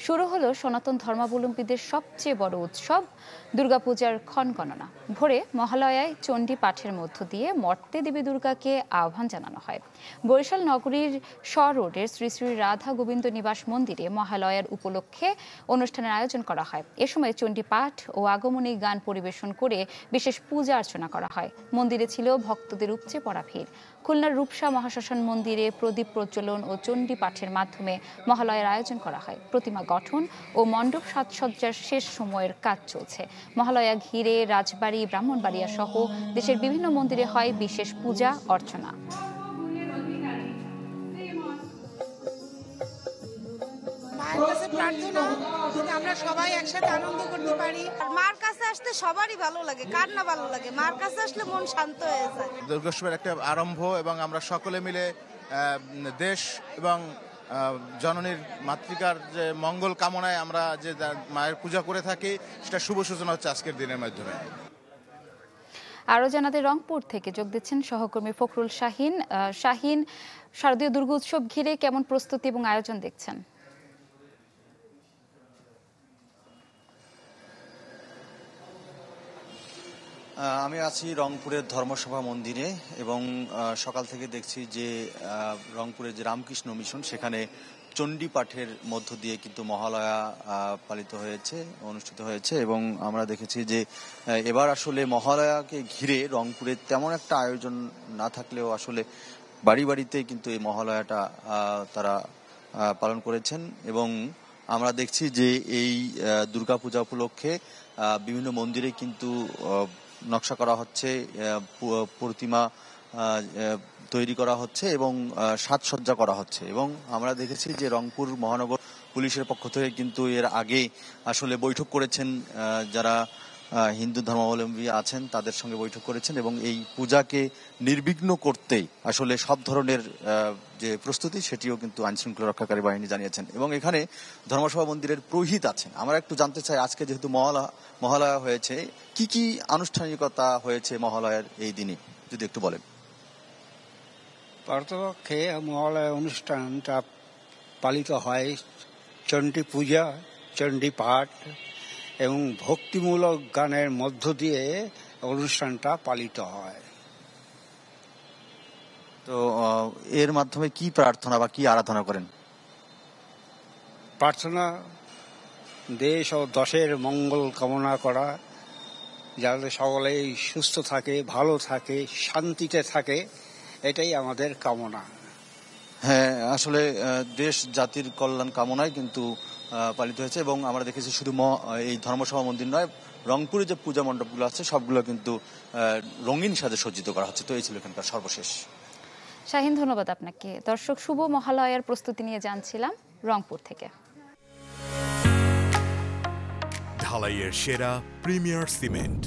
শুরু হলো সনাতন ধর্মাবলম্বীদের সবচেয়ে বড় উৎসব দুর্গাপূজার ক্ষণগণনা। ভোরে মহালয়ায় চণ্ডী পাঠের মধ্য দিয়ে মর্তে দেবী দুর্গাকে আহ্বান জানানো হয়। বরিশাল নগরীর শ রোডের শ্রী শ্রী রাধা গোবিন্দ নিবাস মন্দিরে মহালয়ার উপলক্ষে অনুষ্ঠানের আয়োজন করা হয়। এ সময় চণ্ডী পাঠ ও আগমনী গান পরিবেশন করে বিশেষ পূজা অর্চনা করা হয়। মন্দিরে ছিল ভক্তদের উপচে পড়া ভিড়। খুলনার রূপসা মহাশ্মশান মন্দিরে প্রদীপ প্রজ্বলন ও চণ্ডী পাঠের মাধ্যমে মহালয়ার আয়োজন করা হয়। প্রতিমা গঠন ও মণ্ডপ সাজসজ্জার শেষ সময়ের কাজ চলছে। মহালয়া ঘিরে রাজবাড়ী, ব্রাহ্মণবাড়িয়া সহ দেশের বিভিন্ন মন্দিরে হয় বিশেষ পূজা অর্চনা। মায়ের কাছে প্রার্থনা যদি আমরা সবাই একসাথে আনন্দ করতে পারি। আর মার কাছে আসতে সবারই ভালো লাগে, কার না ভালো লাগে। মার কাছে আসলে মন শান্ত হয়ে যায়। দুর্গোৎসবের একটা আরম্ভ এবং আমরা সকলে মিলে দেশ এবং জননীর মাতৃকার যে মঙ্গল কামনায় আমরা যে মায়ের পূজা করে থাকি, সেটা শুভ সূচনা হচ্ছে আজকের দিনের মাধ্যমে। আরও জানাতে রংপুর থেকে যোগ দিচ্ছেন সহকর্মী ফখরুল শাহিন। শাহিন, শারদীয় দুর্গোৎসব ঘিরে কেমন প্রস্তুতি এবং আয়োজন দেখছেন? আমি আছি রংপুরের ধর্মসভা মন্দিরে এবং সকাল থেকে দেখছি যে রংপুরের যে রামকৃষ্ণ মিশন সেখানে চণ্ডী পাঠের মধ্য দিয়ে কিন্তু মহালয়া পালিত হয়েছে, অনুষ্ঠিত হয়েছে এবং আমরা দেখেছি যে এবার আসলে মহালয়াকে ঘিরে রংপুরে তেমন একটা আয়োজন না থাকলেও আসলে বাড়ি বাড়িতে কিন্তু এই মহালয়াটা তারা পালন করেছেন এবং আমরা দেখছি যে এই দুর্গাপূজা উপলক্ষে বিভিন্ন মন্দিরে কিন্তু নকশা করা হচ্ছে, প্রতিমা তৈরি করা হচ্ছে এবং সাজসজ্জা করা হচ্ছে এবং আমরা দেখেছি যে রংপুর মহানগর পুলিশের পক্ষ থেকে কিন্তু এর আগে আসলে বৈঠক করেছেন, যারা হিন্দু ধর্মাবলম্বী আছেন তাদের সঙ্গে বৈঠক করেছেন এবং এই পূজাকে নির্বিঘ্ন করতে আসলে সব ধরনের যে প্রস্তুতি সেটিও কিন্তু আইনশৃঙ্খলা রক্ষাকারী বাহিনী জানিয়েছেন এবং এখানে ধর্মসভা মন্দিরের পুরোহিত আছেন। আমরা একটু জানতে চাই আজকে যেহেতু মহালয়া হয়েছে, কি কি আনুষ্ঠানিকতা হয়েছে মহালয়ার এই দিনে, যদি একটু বলেন। পারতপক্ষে মহালয়া অনুষ্ঠানটা পালিত হয় চণ্ডী পূজা, চণ্ডী পাঠ এবং ভক্তিমূলক গানের মধ্য দিয়ে অনুষ্ঠানটা পালিত হয়। তো এর মাধ্যমে কি প্রার্থনা বা কি আরাধনা করেন? প্রার্থনা দেশ ও দশের মঙ্গল কামনা করা, যাতে সকলেই সুস্থ থাকে, ভালো থাকে, শান্তিতে থাকে, এটাই আমাদের কামনা। হ্যাঁ, আসলে দেশ জাতির কল্যাণ কামনায় কিন্তু পালিত হয়েছে এবং আমরা দেখেছি শুধু এই ধর্মসভা মন্দির নয়, রংপুরে যে পূজা মণ্ডপগুলো আছে সবগুলো কিন্তু রঙিন সাজে সজ্জিত করা হচ্ছে। তো এই ছিল এখানকার সর্বশেষ। শাহিন, ধন্যবাদ আপনাকে। দর্শক, শুভ মহালয়ার প্রস্তুতি নিয়ে জানছিলাম রংপুর থেকে। ঢালাইয়ের সেরা প্রিমিয়ার সিমেন্ট।